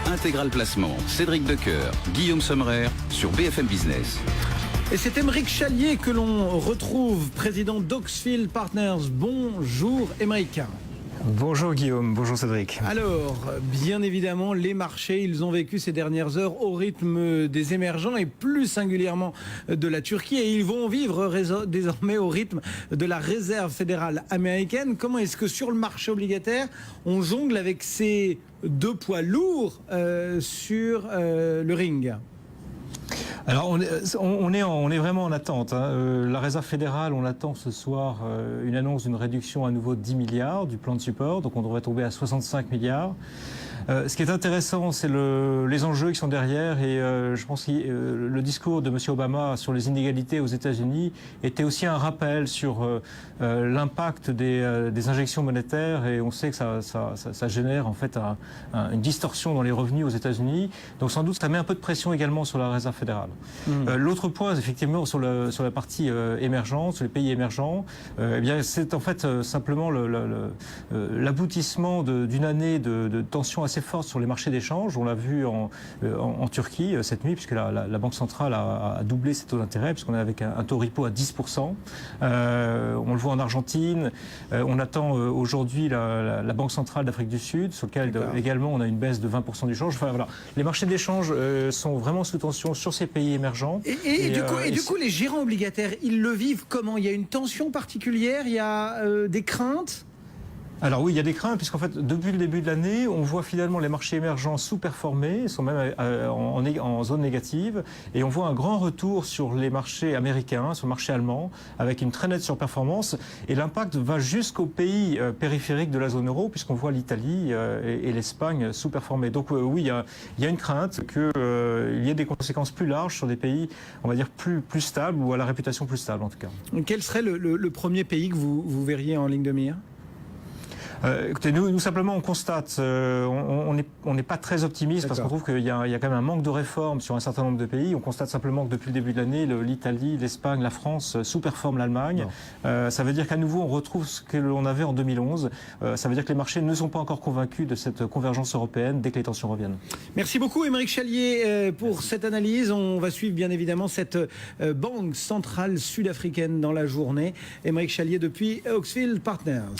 Intégral Placement, Cédric Decoeur, Guillaume Sommerer sur BFM Business. Et c'est Émeric Challier que l'on retrouve, président d'Oxfield Partners. Bonjour Émeric. Bonjour Guillaume, bonjour Cédric. Alors, bien évidemment, les marchés, ils ont vécu ces dernières heures au rythme des émergents et plus singulièrement de la Turquie. Et ils vont vivre désormais au rythme de la Réserve fédérale américaine. Comment est-ce que sur le marché obligataire, on jongle avec ces deux poids lourds sur le ring ? Alors on est vraiment en attente. La Réserve fédérale, on attend ce soir une annonce d'une réduction à nouveau de 10 milliards du plan de support, donc on devrait tomber à 65 milliards. Ce qui est intéressant, c'est les enjeux qui sont derrière et je pense que le discours de M. Obama sur les inégalités aux États-Unis était aussi un rappel sur l'impact des injections monétaires et on sait que ça génère en fait une distorsion dans les revenus aux États-Unis. Donc sans doute ça met un peu de pression également sur la Réserve fédérale. L'autre point, effectivement, sur la partie émergente, sur les pays émergents, eh bien c'est en fait simplement l'aboutissement d'une année de tensions assez forte sur les marchés d'échange. On l'a vu en Turquie cette nuit, puisque la Banque centrale a doublé ses taux d'intérêt, puisqu'on est avec un taux repo à 10%. On le voit en Argentine. On attend aujourd'hui la Banque centrale d'Afrique du Sud, sur lequel également on a une baisse de 20% du change. Enfin, voilà. Les marchés d'échange sont vraiment sous tension sur ces pays émergents. Et du coup, les gérants obligataires, ils le vivent comment ? Il y a une tension particulière ? Il y a des craintes ? Alors oui, il y a des craintes, puisqu'en fait, depuis le début de l'année, on voit finalement les marchés émergents sous-performer, ils sont même en zone négative, et on voit un grand retour sur les marchés américains, sur le marché allemand, avec une très nette surperformance, et l'impact va jusqu'aux pays périphériques de la zone euro, puisqu'on voit l'Italie et l'Espagne sous-performer. Donc oui, il y a une crainte qu'il y ait des conséquences plus larges sur des pays, on va dire, plus stables, ou à la réputation plus stable en tout cas. Quel serait le premier pays que vous verriez en ligne de mire ? Écoutez, nous simplement on constate, on n'est pas très optimiste parce qu'on trouve qu'il y a quand même un manque de réformes sur un certain nombre de pays. On constate simplement que depuis le début de l'année, l'Italie, l'Espagne, la France sous-performent l'Allemagne. Ça veut dire qu'à nouveau on retrouve ce que l'on avait en 2011. Ça veut dire que les marchés ne sont pas encore convaincus de cette convergence européenne dès que les tensions reviennent. Merci beaucoup Émeric Challier pour cette analyse. On va suivre bien évidemment cette banque centrale sud-africaine dans la journée. Émeric Challier depuis Oxfield Partners.